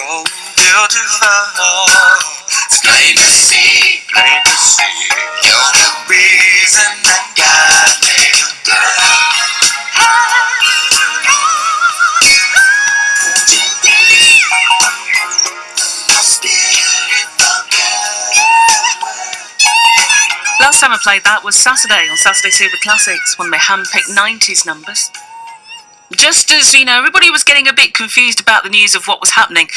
so beautiful. It's plain to see, plain to see. You're the reason that God made the girl. Last time I played that was Saturday on Saturday Super Classics, one of my hand-picked 90s numbers. Just as, everybody was getting a bit confused about the news of what was happening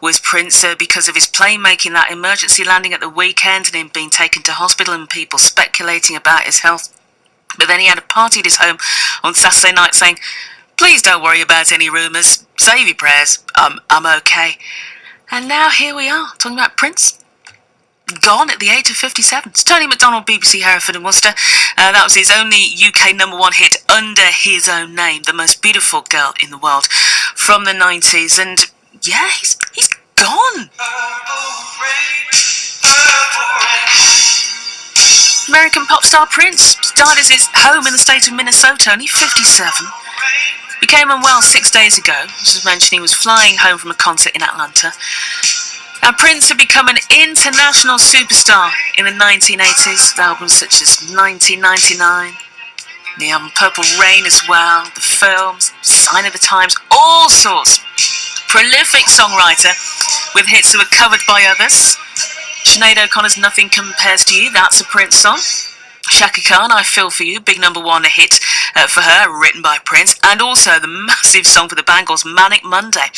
with Prince because of his plane making that emergency landing at the weekend and him being taken to hospital and people speculating about his health. But then he had a party at his home on Saturday night saying, "Please don't worry about any rumours. Save your prayers. I'm okay." And now here we are, talking about Prince. Gone at the age of 57. It's Tony McDonald, BBC Hereford and Worcester. That was his only UK #1 hit under his own name, The Most Beautiful Girl in the World, from the 90s. And yeah, he's gone. American pop star Prince died at his home in the state of Minnesota, only 57. Became unwell 6 days ago. As I mentioned, he was flying home from a concert in Atlanta. Now, Prince had become an international superstar in the 1980s, with albums such as 1999, the album Purple Rain as well, the films, Sign of the Times, all sorts. Prolific songwriter with hits that were covered by others. Sinead O'Connor's Nothing Compares to You, that's a Prince song. Shaka Khan, I Feel For You, big #1 hit for her, written by Prince, and also the massive song for the Bangles, Manic Monday.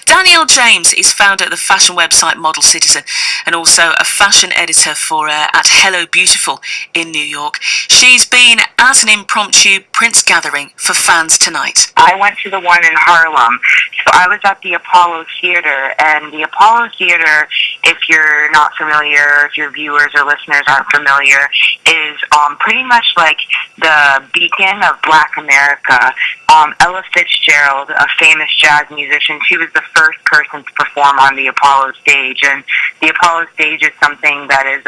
Danielle James is founder of the fashion website Model Citizen and also a fashion editor for at Hello Beautiful in New York. She's been at an impromptu Prince gathering for fans tonight. I went to the one in Harlem. So I was at the Apollo Theater, and the Apollo Theater, if you're not familiar, if your viewers or listeners aren't familiar, is pretty much like the beacon of Black America. Ella Fitzgerald, a famous jazz musician, she was the first person to perform on the Apollo stage, and the Apollo stage is something that is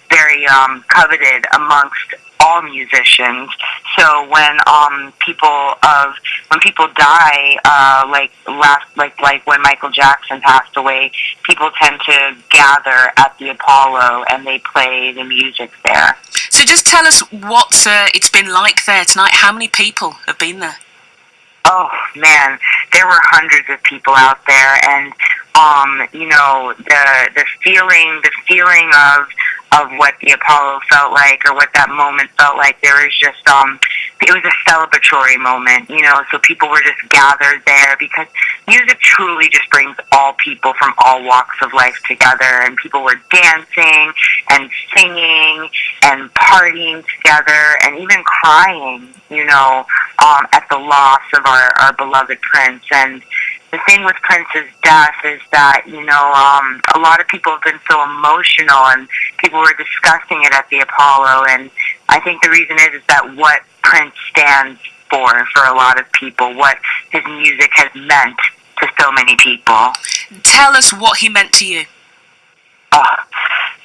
very coveted amongst all musicians. So when people die, like when Michael Jackson passed away, people tend to gather at the Apollo and they play the music there. So just tell us what it's been like there tonight. How many people have been there? Oh man, there were hundreds of people out there, and the feeling of what the Apollo felt like, or what that moment felt like. There was just it was a celebratory moment, so people were just gathered there because music truly just brings all people from all walks of life together, and people were dancing and singing and partying together and even crying, at the loss of our beloved Prince. And the thing with Prince's death is that, a lot of people have been so emotional, and people were discussing it at the Apollo, and I think the reason is that what Prince stands for a lot of people, what his music has meant to so many people. Tell us what he meant to you.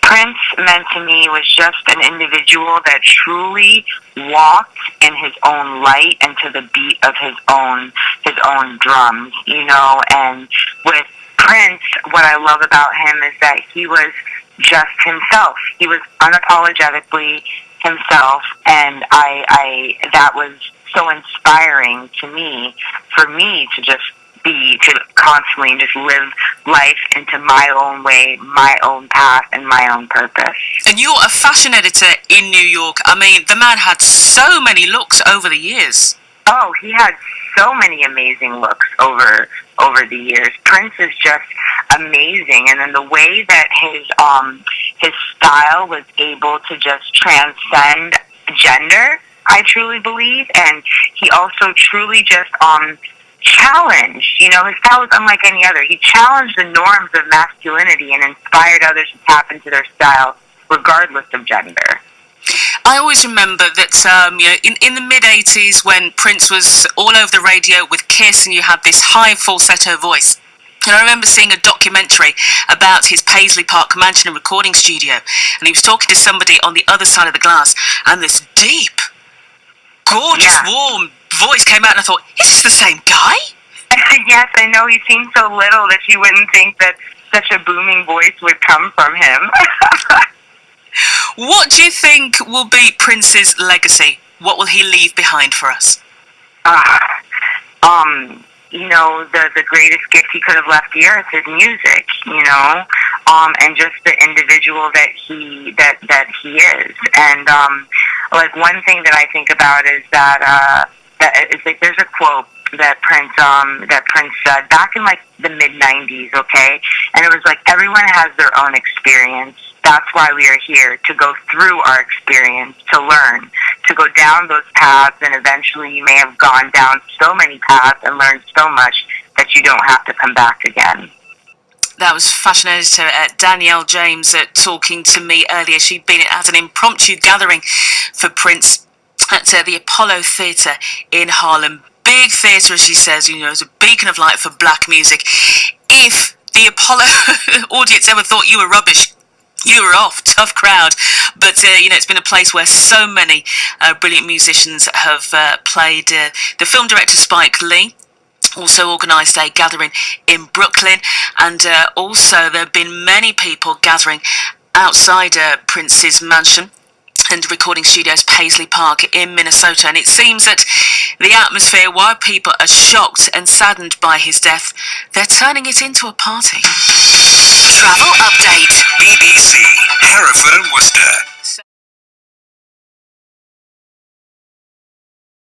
Prince meant to me was just an individual that truly walked in his own light and to the beat of his own drums, and with Prince, what I love about him is that he was just himself. He was unapologetically himself, and I that was so inspiring to me, for me to just to constantly just live life into my own way, my own path, and my own purpose. And you're a fashion editor in New York. I mean, the man had so many looks over the years. Oh, he had so many amazing looks over the years. Prince is just amazing, and then the way that his style was able to just transcend gender, I truly believe, and he also truly just challenged, his style was unlike any other. He challenged the norms of masculinity and inspired others to tap into their style regardless of gender. I always remember that in the mid-'80s, when Prince was all over the radio with Kiss, and you had this high falsetto voice. And I remember seeing a documentary about his Paisley Park mansion and recording studio, and he was talking to somebody on the other side of the glass, and this deep, gorgeous, warm voice came out, and I thought, is this the same guy? Yes, I know he seemed so little that you wouldn't think that such a booming voice would come from him. What do you think will be Prince's legacy? What will he leave behind for us? uh, the greatest gift he could have left the earth is music, and just the individual that he is. And like one thing that I think about is that it's like there's a quote that Prince said back in like the mid-90s, okay? And it was like everyone has their own experience. That's why we are here, to go through our experience, to learn, to go down those paths, and eventually you may have gone down so many paths and learned so much that you don't have to come back again. That was fashion editor Danielle James talking to me earlier. She'd been at an impromptu gathering for Prince at the Apollo Theatre in Harlem. Big theatre, as she says, it's a beacon of light for black music. If the Apollo audience ever thought you were rubbish, you were off. Tough crowd. But, it's been a place where so many brilliant musicians have played. The film director Spike Lee also organised a gathering in Brooklyn, and also there have been many people gathering outside Prince's mansion and recording studios Paisley Park in Minnesota. And it seems that the atmosphere, while people are shocked and saddened by his death, they're turning it into a party. Travel update. BBC, Hereford and Worcester.